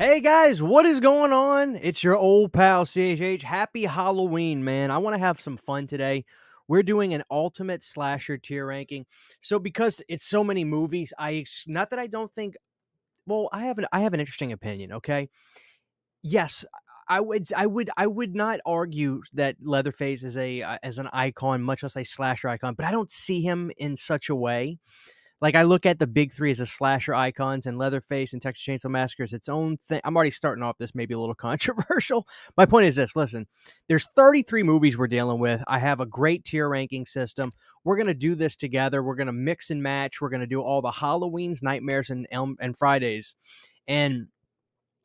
Hey guys, what is going on? It's your old pal CHH. Happy Halloween, man. I want to have some fun today. We're doing an ultimate slasher tier ranking. So because it's so many movies, not that I don't think I have an interesting opinion, okay? Yes, I would not argue that Leatherface is a as an icon, much less a slasher icon, but I don't see him in such a way. Like, I look at the big three as a slasher icons, and Leatherface and Texas Chainsaw Massacre is its own thing. I'm already starting off this maybe a little controversial. My point is this. Listen, there's 33 movies we're dealing with. I have a great tier ranking system. We're going to do this together. We're going to mix and match. We're going to do all the Halloweens, Nightmares, and Fridays. And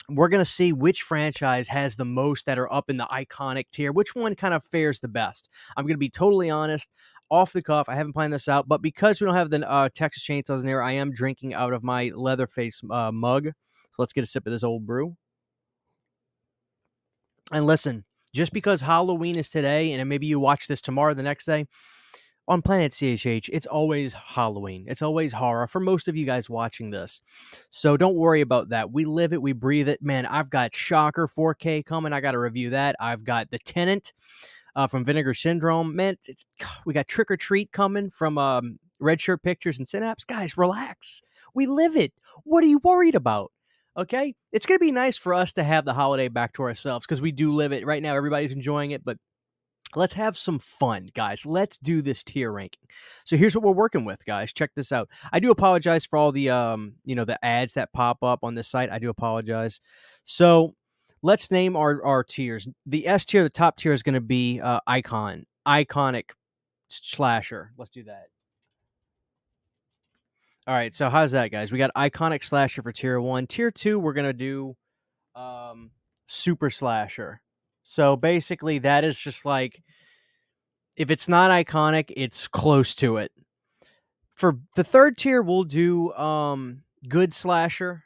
we're going to see which franchise has the most that are up in the iconic tier, which one kind of fares the best. I'm going to be totally honest, off the cuff. I haven't planned this out, but because we don't have the Texas Chainsaws in there, I am drinking out of my Leatherface mug. So let's get a sip of this old brew. And listen, just because Halloween is today, and maybe you watch this tomorrow, the next day, on Planet CHH, it's always Halloween. It's always horror for most of you guys watching this. So don't worry about that. We live it. We breathe it. Man, I've got Shocker 4K coming. I got to review that. I've got The Tenant from Vinegar Syndrome. Man, we got Trick or Treat coming from Red Shirt Pictures and Synapse. Guys, relax. We live it. What are you worried about? Okay? It's going to be nice for us to have the holiday back to ourselves because we do live it. Right now, everybody's enjoying it, but let's have some fun, guys. Let's do this tier ranking. So here's what we're working with, guys. Check this out. I do apologize for all the the ads that pop up on this site. I do apologize. So let's name our tiers. The S tier, the top tier, is going to be iconic slasher. Let's do that. All right. So how's that, guys? We got iconic slasher for tier 1. Tier 2, we're going to do super slasher. So basically, that is just like, if it's not iconic, it's close to it. For the third tier, we'll do good slasher.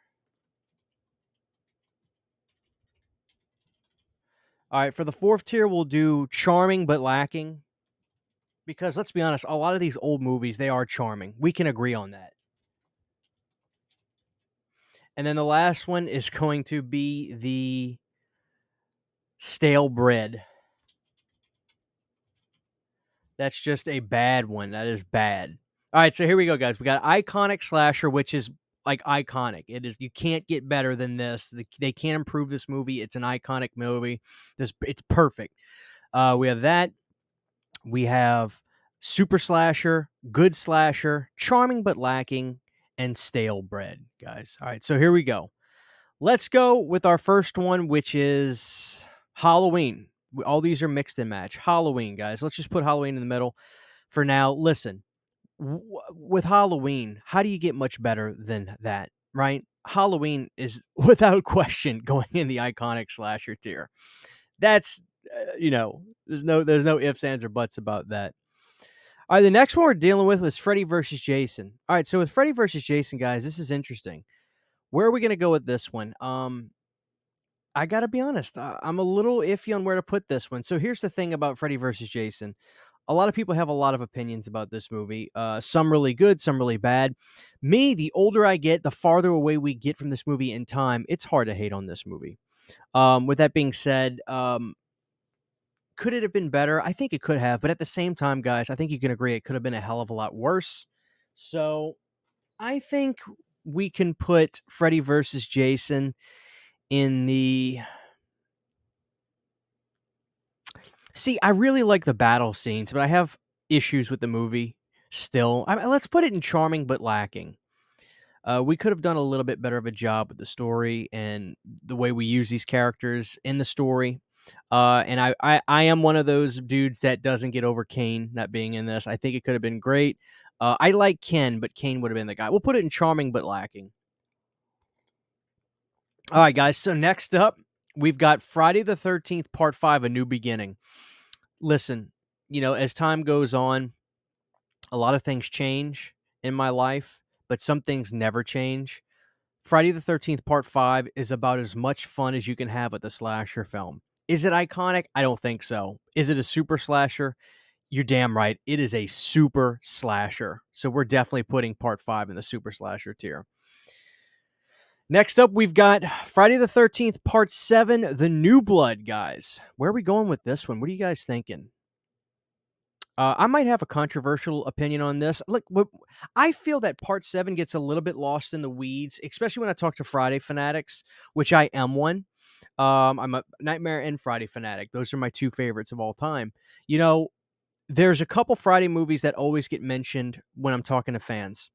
All right, for the fourth tier, we'll do charming but lacking. Because let's be honest, a lot of these old movies, they are charming. We can agree on that. And then the last one is going to be the stale bread. That's just a bad one. That is bad. All right, so here we go, guys. We got iconic slasher, which is like iconic. It is. You can't get better than this. They can't improve this movie. It's an iconic movie. It's perfect. We have that. We have super slasher, good slasher, charming but lacking, and stale bread, guys. All right, so here we go. Let's go with our first one, which is Halloween. All these are mixed and match. Halloween, guys. Let's just put Halloween in the middle for now. Listen, with Halloween, how do you get much better than that, right? Halloween is without question going in the iconic slasher tier. That's there's no ifs, ands, or buts about that. All right, the next one we're dealing with was Freddy versus Jason. All right, so with Freddy versus Jason, guys, this is interesting. Where are we going to go with this one? I got to be honest. I'm a little iffy on where to put this one. So here's the thing about Freddy versus Jason. A lot of people have a lot of opinions about this movie. Some really good, some really bad. Me, the older I get, the farther away we get from this movie in time, it's hard to hate on this movie. With that being said, could it have been better? I think it could have. But at the same time, guys, I think you can agree it could have been a hell of a lot worse. So I think we can put Freddy versus Jason in the... See, I really like the battle scenes, but I have issues with the movie still. Let's put it in charming but lacking. We could have done a little bit better of a job with the story and the way we use these characters in the story. And I am one of those dudes that doesn't get over Kane not being in this. I think it could have been great. I like Ken, but Kane would have been the guy. We'll put it in charming but lacking. All right, guys. So next up, we've got Friday the 13th, Part 5, A New Beginning. Listen, as time goes on, a lot of things change in my life, but some things never change. Friday the 13th, Part 5 is about as much fun as you can have with a slasher film. Is it iconic? I don't think so. Is it a super slasher? You're damn right. It is a super slasher. So we're definitely putting Part 5 in the super slasher tier. Next up, we've got Friday the 13th, Part 7, The New Blood, guys. Where are we going with this one? What are you guys thinking? I might have a controversial opinion on this. Look, I feel that Part 7 gets a little bit lost in the weeds, especially when I talk to Friday fanatics, which I am one. I'm a Nightmare and Friday fanatic. Those are my two favorites of all time. You know, there's a couple Friday movies that always get mentioned when I'm talking to fans.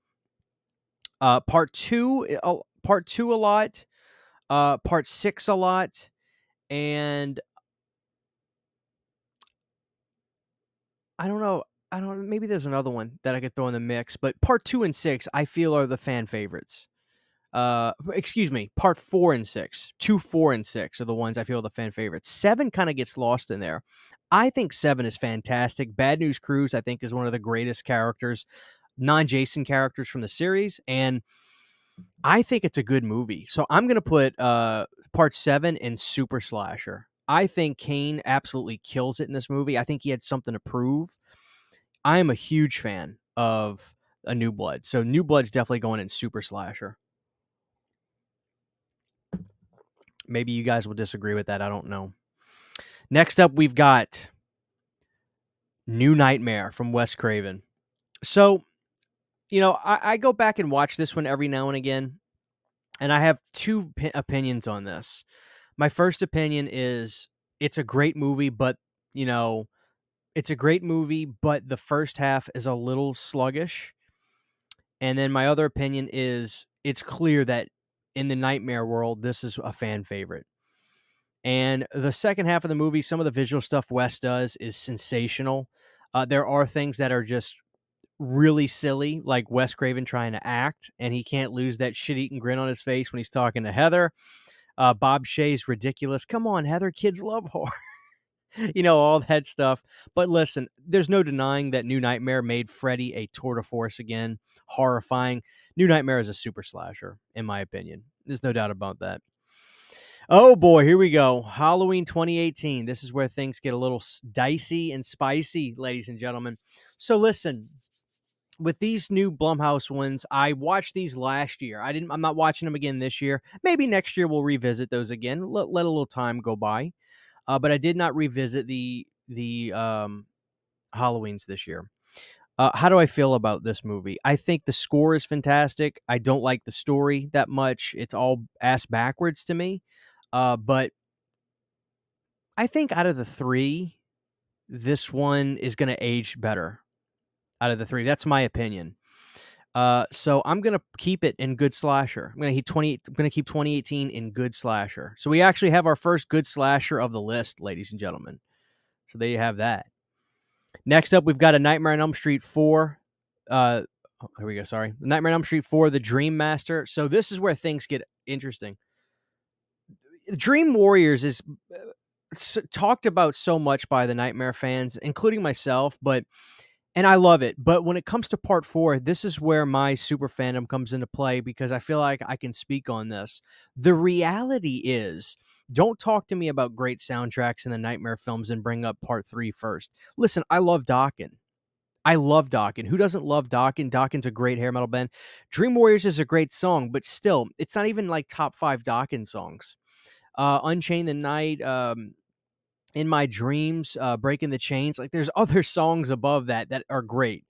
Part 2 a lot, Part 6 a lot, and I don't know. Maybe there's another one that I could throw in the mix, but Part 2 and 6 I feel are the fan favorites. Excuse me, Part 4 and 6. 2, 4, and 6 are the ones I feel are the fan favorites. 7 kind of gets lost in there. I think 7 is fantastic. Bad News Cruz, I think, is one of the greatest characters, non-Jason characters from the series, and I think it's a good movie. So I'm going to put Part 7 in Super Slasher. I think Kane absolutely kills it in this movie. I think he had something to prove. I am a huge fan of A New Blood. So New Blood's definitely going in Super Slasher. Maybe you guys will disagree with that. I don't know. Next up, we've got New Nightmare from Wes Craven. So, you know, I go back and watch this one every now and again, and I have two opinions on this. My first opinion is it's a great movie, but, you know, it's a great movie, but the first half is a little sluggish. And then my other opinion is it's clear that in the Nightmare world, this is a fan favorite. And the second half of the movie, some of the visual stuff Wes does is sensational. There are things that are just really silly, like Wes Craven trying to act, and he can't lose that shit-eating grin on his face when he's talking to Heather. Bob Shaye's ridiculous. Come on, Heather, kids love horror. You know, all that stuff. But listen, there's no denying that New Nightmare made Freddy a tour de force again. Horrifying. New Nightmare is a super slasher, in my opinion. There's no doubt about that. Oh boy, here we go. Halloween 2018. This is where things get a little dicey and spicy, ladies and gentlemen. So listen, with these new Blumhouse ones, I watched these last year. I'm not watching them again this year. Maybe next year we'll revisit those again. Let a little time go by. But I did not revisit the Halloweens this year. How do I feel about this movie? I think the score is fantastic. I don't like the story that much. It's all ass backwards to me. But I think out of the three, this one is going to age better. Out of the three, that's my opinion. So I'm gonna keep it in good slasher. I'm gonna keep 2018 in good slasher. So we actually have our first good slasher of the list, ladies and gentlemen. So there you have that. Next up, we've got a Nightmare on Elm Street 4. Here we go. Sorry, Nightmare on Elm Street 4, The Dream Master. So this is where things get interesting. Dream Warriors is talked about so much by the Nightmare fans, including myself, and I love it. But when it comes to Part 4, this is where my super fandom comes into play because I feel like I can speak on this. The reality is, don't talk to me about great soundtracks in the Nightmare films and bring up Part 3 first. Listen, I love Dokken. I love Dokken. Who doesn't love Dokken? Dokken's a great hair metal band. Dream Warriors is a great song, but still, it's not even like top 5 Dokken songs. Unchain the Night, In My Dreams, Breaking the Chains. Like, there's other songs above that are great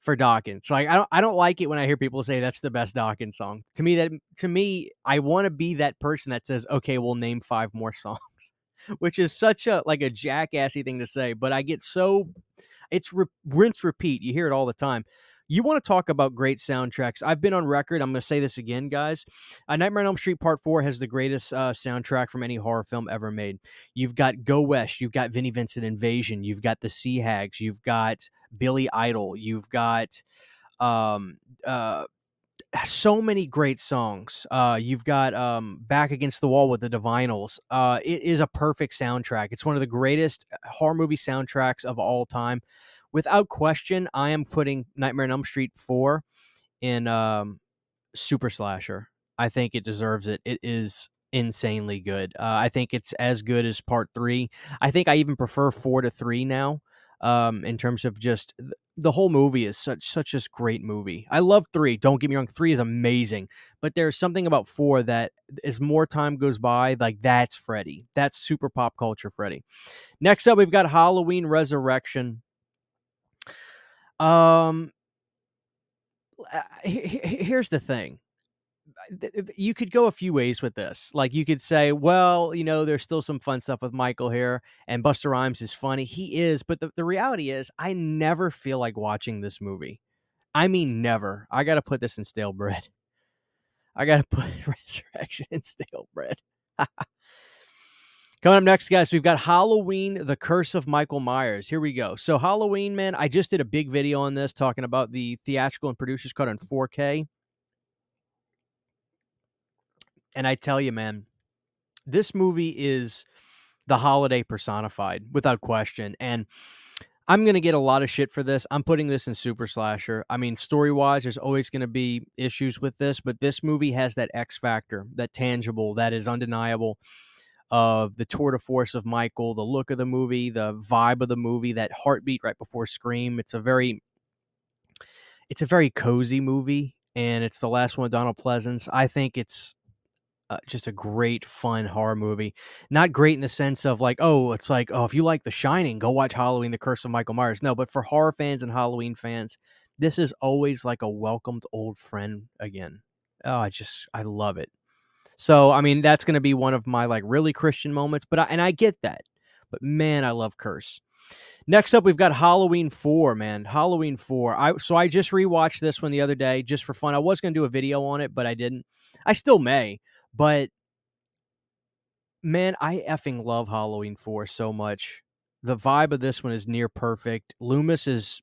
for Dokken. So like, I don't like it when I hear people say that's the best Dokken song. To me, I want to be that person that says, okay, we'll name 5 more songs, which is such a jackassy thing to say. But I get so, it's rinse repeat. You hear it all the time. You want to talk about great soundtracks. I've been on record. I'm going to say this again, guys. Nightmare on Elm Street Part 4 has the greatest soundtrack from any horror film ever made. You've got Go West. You've got Vinnie Vincent Invasion. You've got the Sea Hags. You've got Billy Idol. You've got so many great songs. You've got Back Against the Wall with the Divinals. It is a perfect soundtrack. It's one of the greatest horror movie soundtracks of all time. Without question, I am putting Nightmare on Elm Street 4 in Super Slasher. I think it deserves it. It is insanely good. I think it's as good as Part 3. I think I even prefer 4 to 3 now. In terms of just the whole movie is such a great movie. I love 3. Don't get me wrong, 3 is amazing, but there's something about 4 that as more time goes by, like that's Freddy. That's super pop culture Freddy. Next up, we've got Halloween Resurrection. Here's the thing. You could go a few ways with this. Like you could say, well, there's still some fun stuff with Michael here, and Busta Rhymes is funny. He is, but the reality is, I never feel like watching this movie. I mean, never. I got to put this in stale bread. I got to put Resurrection in stale bread. Coming up next, guys, we've got Halloween, The Curse of Michael Myers. Here we go. So Halloween, man, I just did a big video on this talking about the theatrical and producer's cut on 4K. And I tell you, man, this movie is the holiday personified, without question. And I'm going to get a lot of shit for this. I'm putting this in super slasher. I mean, story-wise, there's always going to be issues with this, but this movie has that X factor, that tangible, that is undeniable, of the tour de force of Michael, the look of the movie, the vibe of the movie, that heartbeat right before Scream. It's a very cozy movie, and it's the last one with Donald Pleasance. I think it's just a great, fun horror movie. Not great in the sense of like, it's like, if you like The Shining, go watch Halloween, The Curse of Michael Myers. No, but for horror fans and Halloween fans, this is always like a welcomed old friend again. Oh, I love it. So, I mean, that's going to be one of my like really Christian moments, but I get that. But man, I love Curse. Next up, we've got Halloween 4, man. Halloween 4. I just rewatched this one the other day just for fun. I was going to do a video on it, but I didn't. I still may. But, man, I effing love Halloween 4 so much. The vibe of this one is near perfect. Loomis is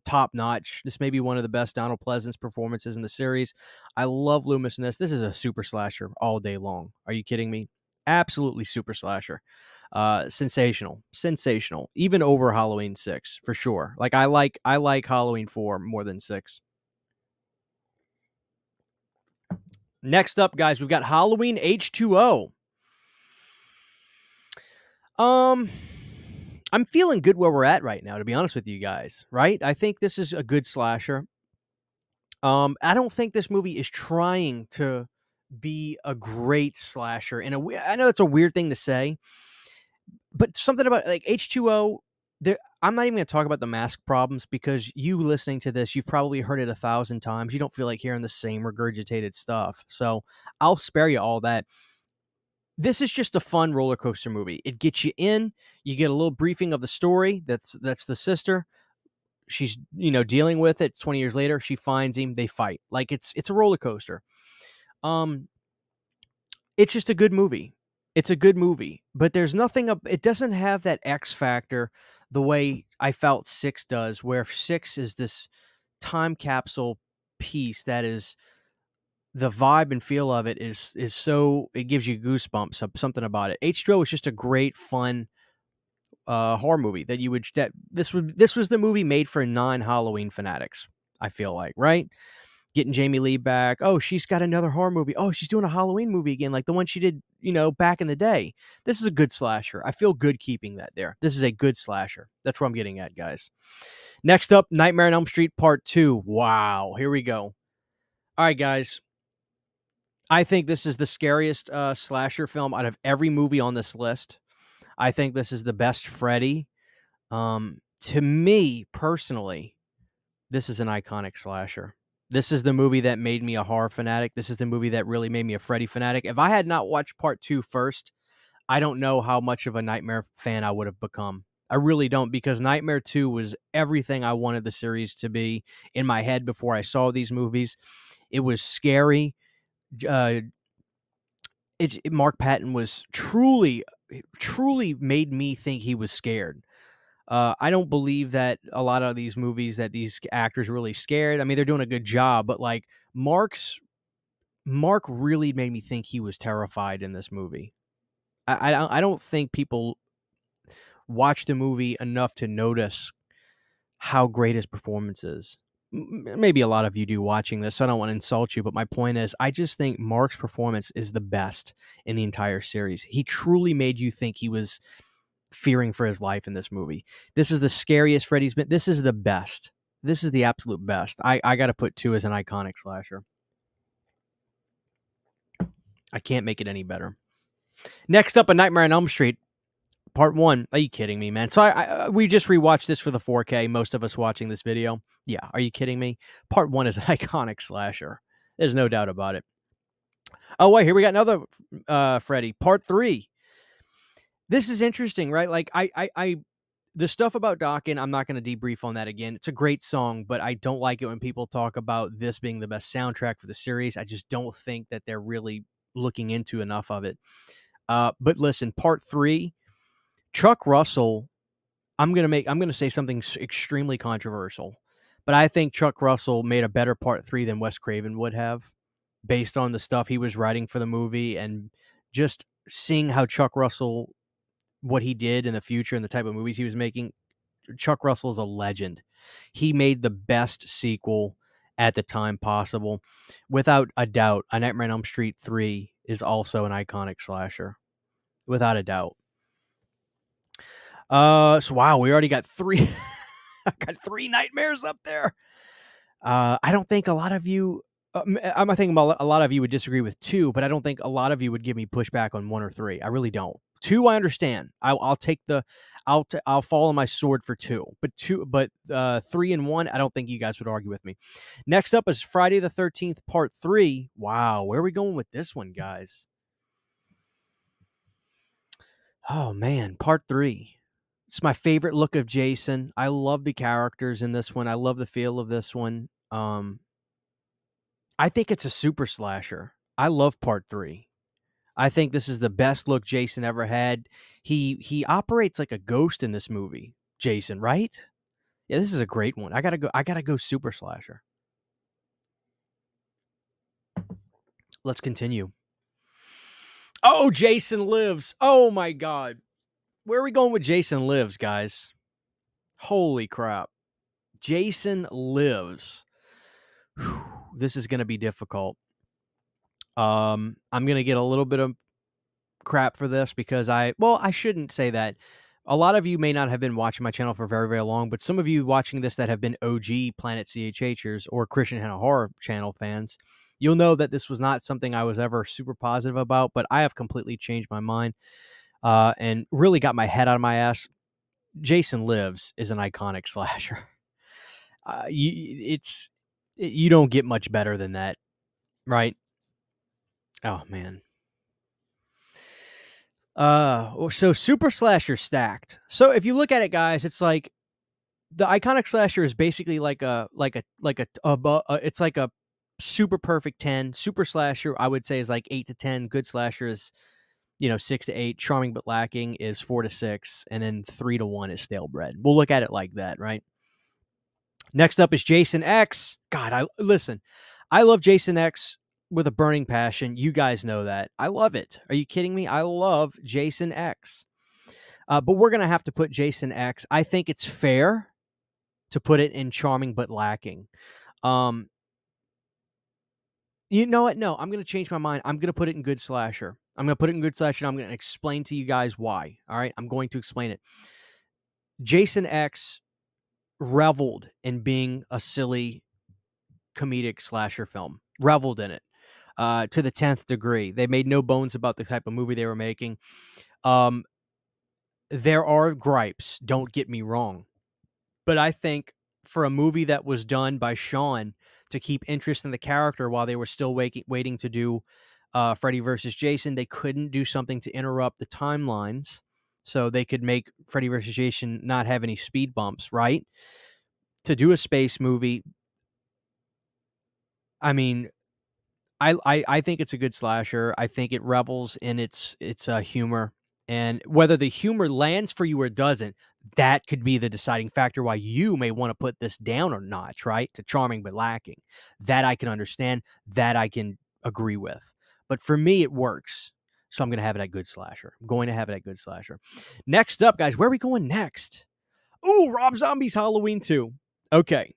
top-notch. This may be one of the best Donald Pleasance performances in the series. I love Loomis in this. This is a super slasher all day long. Are you kidding me? Absolutely super slasher. Sensational. Even over Halloween 6, for sure. Like, I like Halloween 4 more than 6. Next up, guys, we've got Halloween H2O. I'm feeling good where we're at right now, to be honest with you guys, right? I think this is a good slasher. I don't think this movie is trying to be a great slasher. I know that's a weird thing to say, but something about like H2O, I'm not even going to talk about the mask problems because you listening to this, you've probably heard it 1,000 times. You don't feel like hearing the same regurgitated stuff. So I'll spare you all that. This is just a fun roller coaster movie. It gets you in. You get a little briefing of the story. That's the sister. She's dealing with it. 20 years later, she finds him. They fight. Like it's a roller coaster. It's just a good movie. It's a good movie, but there's nothing. It doesn't have that X factor the way I felt 6 does, where 6 is this time capsule piece that is. The vibe and feel of it is so, it gives you goosebumps, something about it. H2O is just a great, fun horror movie this was the movie made for non-Halloween fanatics, I feel like, right? Getting Jamie Lee back. Oh, she's got another horror movie. Oh, she's doing a Halloween movie again, like the one she did, back in the day. This is a good slasher. I feel good keeping that there. This is a good slasher. That's what I'm getting at, guys. Next up, Nightmare on Elm Street Part 2. Wow, here we go. All right, guys. I think this is the scariest slasher film out of every movie on this list. I think this is the best Freddy. To me, personally, this is an iconic slasher. This is the movie that made me a horror fanatic. This is the movie that really made me a Freddy fanatic. If I had not watched Part 2 first, I don't know how much of a Nightmare fan I would have become. I really don't, because Nightmare 2 was everything I wanted the series to be in my head before I saw these movies. It was scary. Mark Patton was truly made me think he was scared. I don't believe that a lot of these movies that these actors really scared. I mean, they're doing a good job, but like Mark really made me think he was terrified in this movie. I don't think people watch the movie enough to notice how great his performance is. Maybe a lot of you do watching this, so I don't want to insult you, but my point is, I just think Mark's performance is the best in the entire series. He truly made you think he was fearing for his life in this movie. This is the scariest Freddy's been. This is the best. This is the absolute best. I got to put 2 as an iconic slasher. I can't make it any better. Next up, A Nightmare on Elm Street, Part 1. Are you kidding me, man? So we just rewatched this for the 4K, most of us watching this video. Yeah, are you kidding me? Part 1 is an iconic slasher. There's no doubt about it. Oh, wait, here we got another Freddy, Part 3. This is interesting, right? Like, the stuff about Dokken, I'm not going to debrief on that again. It's a great song, but I don't like it when people talk about this being the best soundtrack for the series. I just don't think that they're really looking into enough of it. But listen, Part 3, Chuck Russell, I'm going to say something extremely controversial, but I think Chuck Russell made a better Part 3 than Wes Craven would have, based on the stuff he was writing for the movie and just seeing how Chuck Russell, what he did in the future and the type of movies he was making. Chuck Russell is a legend. He made the best sequel at the time possible. Without a doubt, A Nightmare on Elm Street 3 is also an iconic slasher. Without a doubt. So wow, we already got 3 I got 3 nightmares up there. I don't think a lot of you I'm thinking a lot of you would disagree with 2, but I don't think a lot of you would give me pushback on 1 or 3. I really don't. 2, I understand. I'll take I'll fall on my sword for 2. But 3 and 1, I don't think you guys would argue with me. Next up is Friday the 13th, Part 3. Wow, where are we going with this one, guys? Oh man, Part 3. It's my favorite look of Jason. I love the characters in this one. I love the feel of this one. I think it's a super slasher. I love Part 3. I think this is the best look Jason ever had. He operates like a ghost in this movie, Jason, right? Yeah, this is a great one. I gotta go super slasher. Let's continue. Oh, Jason Lives. Oh my God. Where are we going with Jason Lives, guys? Holy crap. Jason Lives. Whew, this is gonna be difficult. I'm gonna get a little bit of crap for this because I shouldn't say that. A lot of you may not have been watching my channel for very, very long, but some of you watching this that have been OG Planet CHHers or Christian Hanna Horror channel fans, you'll know that this was not something I was ever super positive about, but I have completely changed my mind and really got my head out of my ass. Jason Lives is an iconic slasher. You don't get much better than that, right? Oh, man. So super slasher stacked. So if you look at it, guys, it's like the iconic slasher is basically it's like a super perfect 10. Super slasher, I would say, is like 8 to 10. Good slasher is, 6 to 8. Charming but lacking is 4 to 6, and then 3 to 1 is stale bread. We'll look at it like that, right? Next up is Jason X. God, I love Jason X with a burning passion. You guys know that. I love it. Are you kidding me? I love Jason X. But we're going to have to put Jason X. I think it's fair to put it in charming but lacking. You know what? No, I'm going to change my mind. I'm going to put it in good slasher. I'm going to put it in good slasher, and I'm going to explain to you guys why. All right? I'm going to explain it. Jason X reveled in being a silly comedic slasher film. Reveled in it. To the 10th degree. They made no bones about the type of movie they were making. There are gripes, don't get me wrong. But I think for a movie that was done by Sean to keep interest in the character while they were still waiting to do Freddy versus Jason, they couldn't do something to interrupt the timelines so they could make Freddy versus Jason not have any speed bumps, right? To do a space movie, I mean, I think it's a good slasher. I think it revels in its humor. And whether the humor lands for you or doesn't, that could be the deciding factor why you may want to put this down or not, right? To charming but lacking. That I can understand. That I can agree with. But for me, it works. So I'm going to have it at good slasher. I'm going to have it at good slasher. Next up, guys, where are we going next? Ooh, Rob Zombie's Halloween 2. Okay.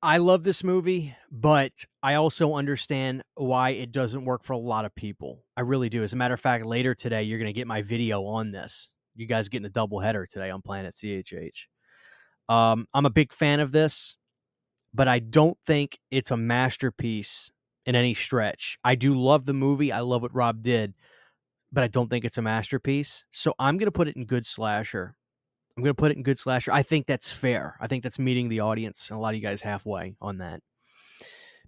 I love this movie, but I also understand why it doesn't work for a lot of people. I really do. As a matter of fact, later today, you're going to get my video on this. You guys getting a double header today on Planet CHH. I'm a big fan of this, but I don't think it's a masterpiece in any stretch. I do love the movie. I love what Rob did, but I don't think it's a masterpiece. So I'm going to put it in good slasher. I'm going to put it in good slasher. I think that's fair. I think that's meeting the audience and a lot of you guys halfway on that.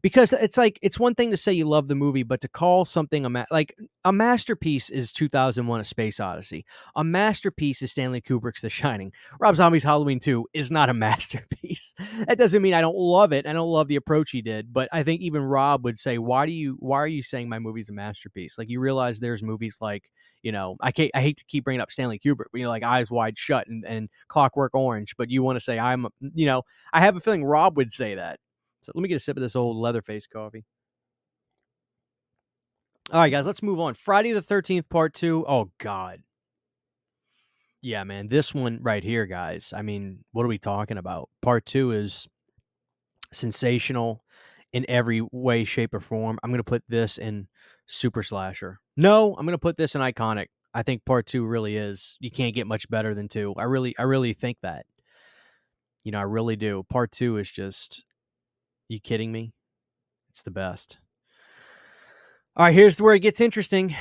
Because it's like, it's one thing to say you love the movie, but to call something like a masterpiece is 2001: A Space Odyssey. A masterpiece is Stanley Kubrick's The Shining. Rob Zombie's Halloween 2 is not a masterpiece. That doesn't mean I don't love it. I don't love the approach he did, but I think even Rob would say, why are you saying my movie's a masterpiece? Like, you realize there's movies like, I hate to keep bringing up Stanley Kubrick, but like Eyes Wide Shut and Clockwork Orange, but you want to say I have a feeling Rob would say that. So let me get a sip of this old Leatherface coffee. All right, guys, let's move on. Friday the 13th, Part 2. Oh, God. Yeah, man, this one right here, guys. I mean, what are we talking about? Part 2 is sensational in every way, shape, or form. I'm going to put this in super slasher. No, I'm going to put this in iconic. I think Part 2 really is. You can't get much better than 2. I really think that. I really do. Part 2 is just... You kidding me? It's the best. All right, here's where it gets interesting.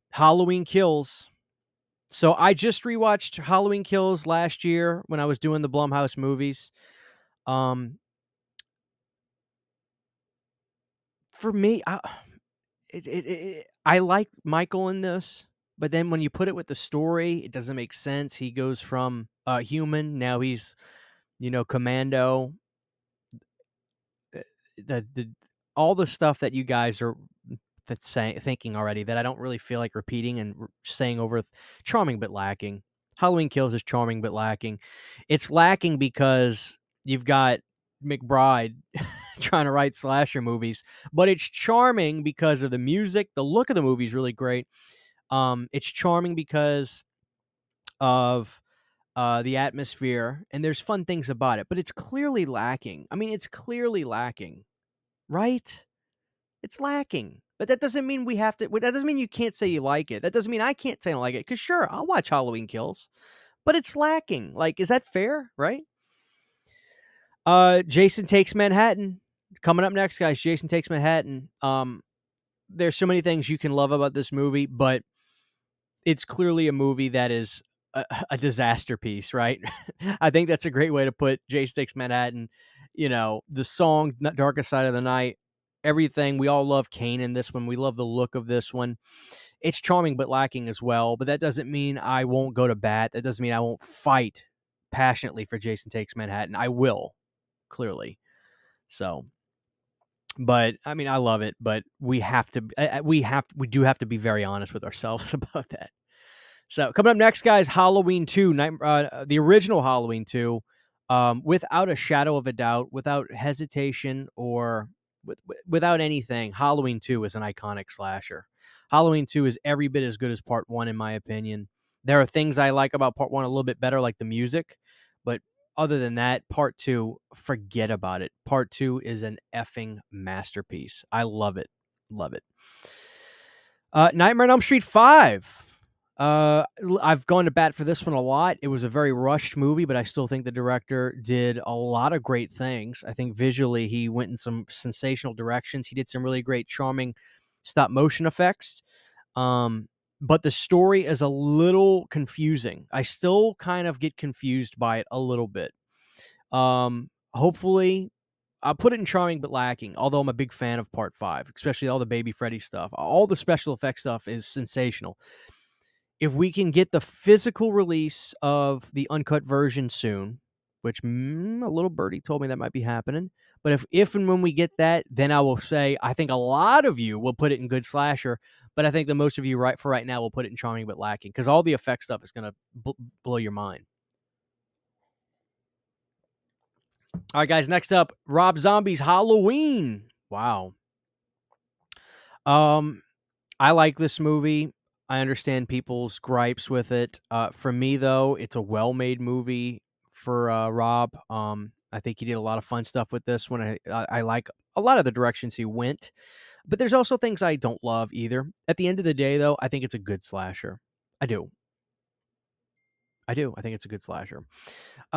Halloween Kills. So I just rewatched Halloween Kills last year when I was doing the Blumhouse movies. For me, I like Michael in this, but then when you put it with the story, it doesn't make sense. He goes from human, now he's, commando. All the stuff that you guys are thinking already that I don't really feel like repeating and saying over. Charming but lacking. Halloween Kills is charming but lacking. It's lacking because you've got McBride trying to write slasher movies, but it's charming because of the music. The look of the movie is really great. It's charming because of the atmosphere, and there's fun things about it, but it's clearly lacking. I mean, it's clearly lacking. Right? It's lacking. But that doesn't mean we have to... That doesn't mean you can't say you like it. That doesn't mean I can't say I like it. Because sure, I'll watch Halloween Kills. But it's lacking. Like, is that fair? Right? Jason Takes Manhattan. Coming up next, guys. Jason Takes Manhattan. There's so many things you can love about this movie, but it's clearly a movie that is a disaster piece, right? I think that's a great way to put Jason Takes Manhattan. The song Darkest Side of the Night, everything. We all love Kane in this one. We love the look of this one. It's charming but lacking as well, but that doesn't mean I won't go to bat. That doesn't mean I won't fight passionately for Jason Takes Manhattan. I will, clearly. So, but I mean, I love it, but we do have to be very honest with ourselves about that. So coming up next, guys, Halloween 2, the original Halloween 2, without a shadow of a doubt, without hesitation or without anything, Halloween 2 is an iconic slasher. Halloween 2 is every bit as good as Part 1, in my opinion. There are things I like about Part 1 a little bit better, like the music, but other than that, Part 2, forget about it. Part 2 is an effing masterpiece. I love it. Love it. Nightmare on Elm Street 5. I've gone to bat for this one a lot. It was a very rushed movie, but I still think the director did a lot of great things. I think visually he went in some sensational directions. He did some really great, charming stop motion effects. But the story is a little confusing. I still kind of get confused by it a little bit. Hopefully, I'll put it in charming but lacking, although I'm a big fan of Part 5, especially all the Baby Freddy stuff. All the special effects stuff is sensational. If we can get the physical release of the uncut version soon, which a little birdie told me that might be happening, but if and when we get that, then I will say I think a lot of you will put it in good slasher, but I think the most of you right now will put it in charming but lacking, because all the effect stuff is going to blow your mind. All right, guys, next up, Rob Zombie's Halloween. Wow. I like this movie. I understand people's gripes with it. For me, though, it's a well-made movie for Rob. I I think he did a lot of fun stuff with this one. I like a lot of the directions he went, but there's also things I don't love either. At the end of the day, though, I think it's a good slasher. I do. I do. I think it's a good slasher.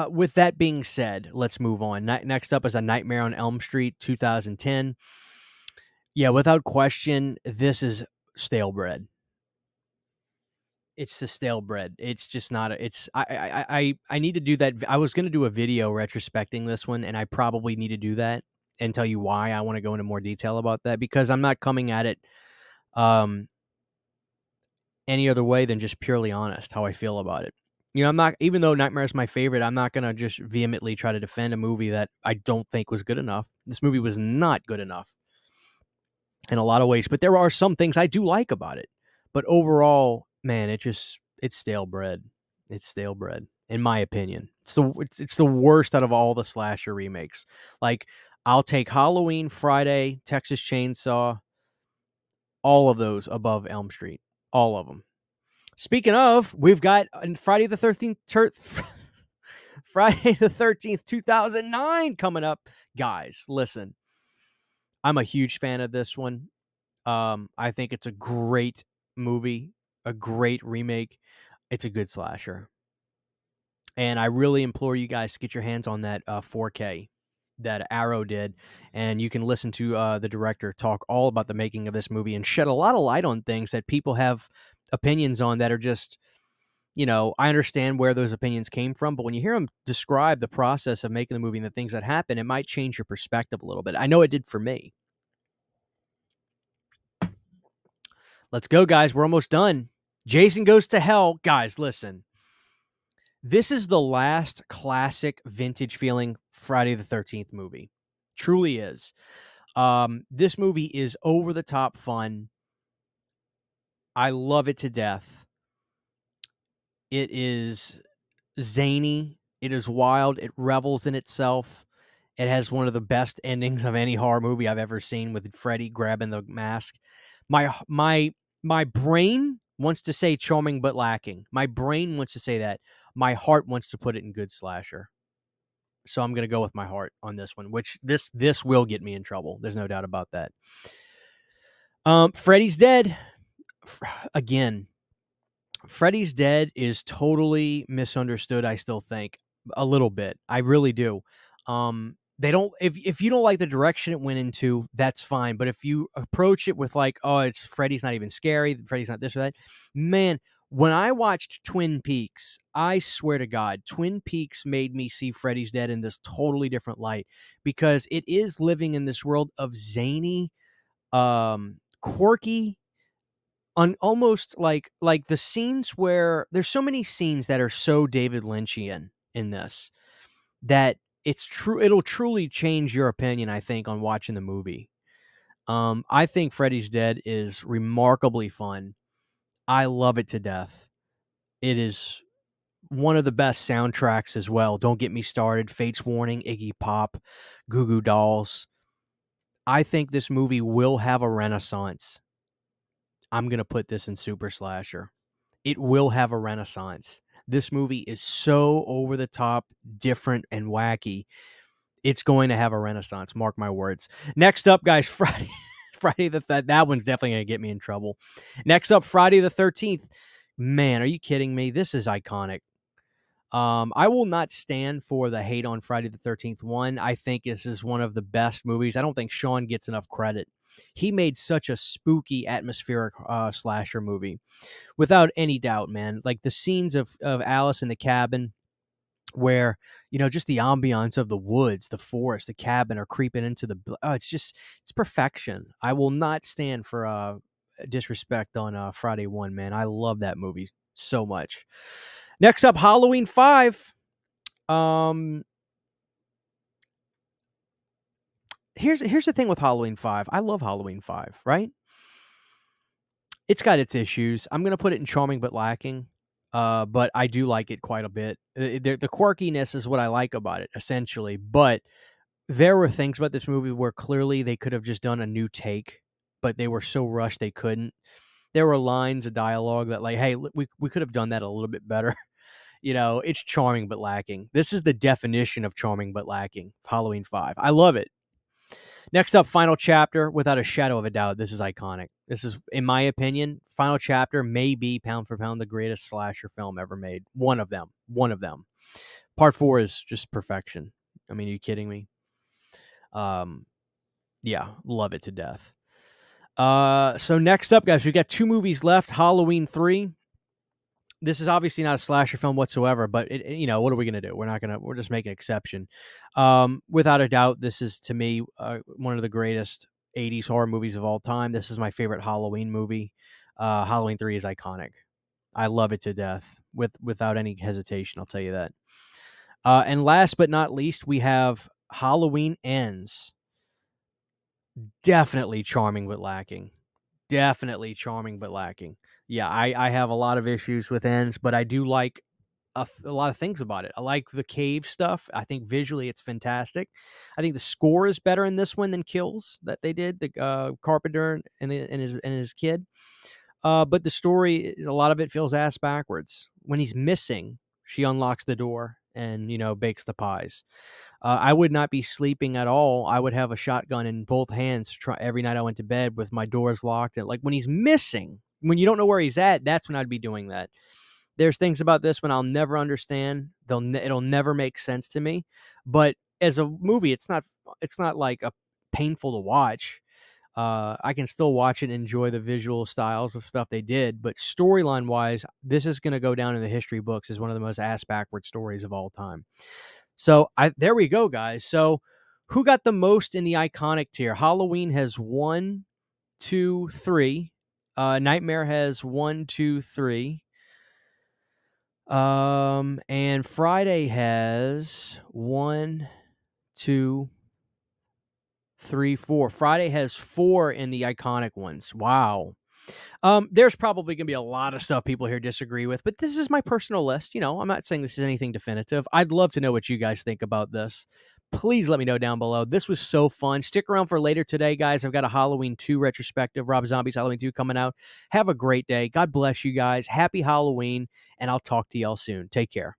With that being said, let's move on. Next up is A Nightmare on Elm Street, 2010. Yeah, without question, this is stale bread. It's the stale bread. It's just not. It's I need to do that. I was going to do a video retrospecting this one, and I probably need to do that and tell you why I want to go into more detail about that, because I'm not coming at it any other way than just purely honest how I feel about it. You know, I'm not, even though Nightmare is my favorite, I'm not going to just vehemently try to defend a movie that I don't think was good enough. This movie was not good enough in a lot of ways, but there are some things I do like about it. But overall, man, it's stale bread. It's stale bread, in my opinion. It's the worst out of all the slasher remakes. Like, I'll take Halloween, Friday, Texas Chainsaw, all of those above Elm Street. All of them. Speaking of, we've got Friday the 13th, Friday the 13th, 2009 coming up. Guys, listen, I'm a huge fan of this one. I think it's a great movie, a great remake. It's a good slasher. And I really implore you guys to get your hands on that 4K that Arrow did, and you can listen to the director talk all about the making of this movie and shed a lot of light on things that people have opinions on that are just, you know, I understand where those opinions came from, but when you hear him describe the process of making the movie and the things that happen, it might change your perspective a little bit. I know it did for me. Let's go, guys. We're almost done. Jason Goes to Hell. Guys, listen. This is the last classic vintage feeling Friday the 13th movie. Truly is. This movie is over the top fun. I love it to death. It is zany. It is wild. It revels in itself. It has one of the best endings of any horror movie I've ever seen, with Freddy grabbing the mask. My brain wants to say charming but lacking. My brain wants to say that. My heart wants to put it in good slasher. So I'm going to go with my heart on this one, which this will get me in trouble. There's no doubt about that. Freddy's Dead. Again, Freddy's Dead is totally misunderstood, I still think. A little bit. I really do. They don't, if you don't like the direction it went into, that's fine. But if you approach it with like, oh, it's Freddy's not even scary, Freddy's not this or that, man, when I watched Twin Peaks, I swear to God, Twin Peaks made me see Freddy's Dead in this totally different light, because it is living in this world of zany, quirky, almost like the scenes where there's so many scenes that are so David Lynchian in this that it's true. It'll truly change your opinion, I think, on watching the movie. I think Freddy's Dead is remarkably fun. I love it to death. It is one of the best soundtracks as well. Don't get me started. Fate's Warning, Iggy Pop, Goo Goo Dolls. I think this movie will have a renaissance. I'm going to put this in Super Slasher. It will have a renaissance. This movie is so over the top, different, and wacky. It's going to have a renaissance. Mark my words. Next up, guys, Friday that one's definitely going to get me in trouble. Next up, Friday the 13th. Man, are you kidding me? This is iconic. I will not stand for the hate on Friday the 13th one. I think this is one of the best movies. I don't think Sean gets enough credit. He made such a spooky, atmospheric slasher movie, without any doubt, man. Like the scenes of Alice in the cabin, where, you know, just the ambiance of the woods, the forest, the cabin are creeping into the, it's perfection. I will not stand for disrespect on Friday 1, man. I love that movie so much. Next up, Halloween 5. Here's the thing with Halloween 5. I love Halloween 5, right? It's got its issues. I'm going to put it in charming but lacking. But I do like it quite a bit. The quirkiness is what I like about it, essentially. But there were things about this movie where clearly they could have just done a new take, but they were so rushed they couldn't. There were lines of dialogue that, like, hey, we could have done that a little bit better. You know, it's charming but lacking. This is the definition of charming but lacking. Halloween 5. I love it. Next up, Final Chapter. Without a shadow of a doubt, this is iconic. This is, in my opinion, Final Chapter may be pound for pound the greatest slasher film ever made. One of them. One of them. Part 4 is just perfection. I mean, are you kidding me? Yeah, love it to death. So next up, guys, we got 2 movies left. Halloween 3. This is obviously not a slasher film whatsoever, but you know, what are we gonna do? We're just making an exception. Without a doubt, this is to me one of the greatest 80s horror movies of all time. This is my favorite Halloween movie. Halloween 3 is iconic. I love it to death without any hesitation. I'll tell you that. And last but not least, we have Halloween Ends. Definitely charming but lacking. Definitely charming but lacking. Yeah, I have a lot of issues with Ends, but I do like a lot of things about it. I like the cave stuff. I think visually it's fantastic. I think the score is better in this one than Kills that they did, the Carpenter and his kid. But the story, a lot of it feels ass backwards. When he's missing, she unlocks the door and, you know, bakes the pies. I would not be sleeping at all. I would have a shotgun in both hands every night I went to bed with my doors locked. And like when he's missing, when you don't know where he's at, that's when I'd be doing that. There's things about this one I'll never understand. It'll never make sense to me. But as a movie, it's not like a painful to watch. I can still watch it and enjoy the visual styles of stuff they did. But storyline wise, this is going to go down in the history books as one of the most ass backward stories of all time. So there we go, guys. So who got the most in the iconic tier? Halloween has 1, 2, 3. Nightmare has 1, 2, 3. And Friday has 1, 2, 3, 4. Friday has 4 in the iconic ones. Wow. There's probably going to be a lot of stuff people here disagree with, but this is my personal list. You know, I'm not saying this is anything definitive. I'd love to know what you guys think about this. Please let me know down below. This was so fun. Stick around for later today, guys. I've got a Halloween 2 retrospective, Rob Zombie's Halloween 2 coming out. Have a great day. God bless you guys. Happy Halloween, and I'll talk to y'all soon. Take care.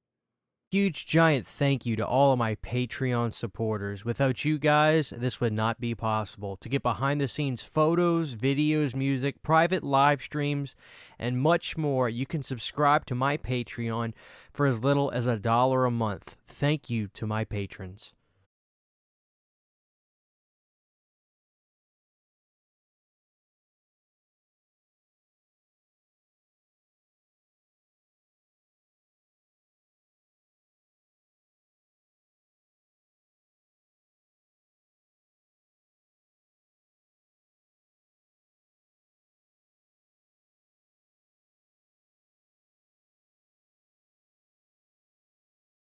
Huge giant thank you to all of my Patreon supporters. Without you guys, this would not be possible. To get behind the scenes photos, videos, music, private live streams, and much more, you can subscribe to my Patreon for as little as $1 a month. Thank you to my patrons.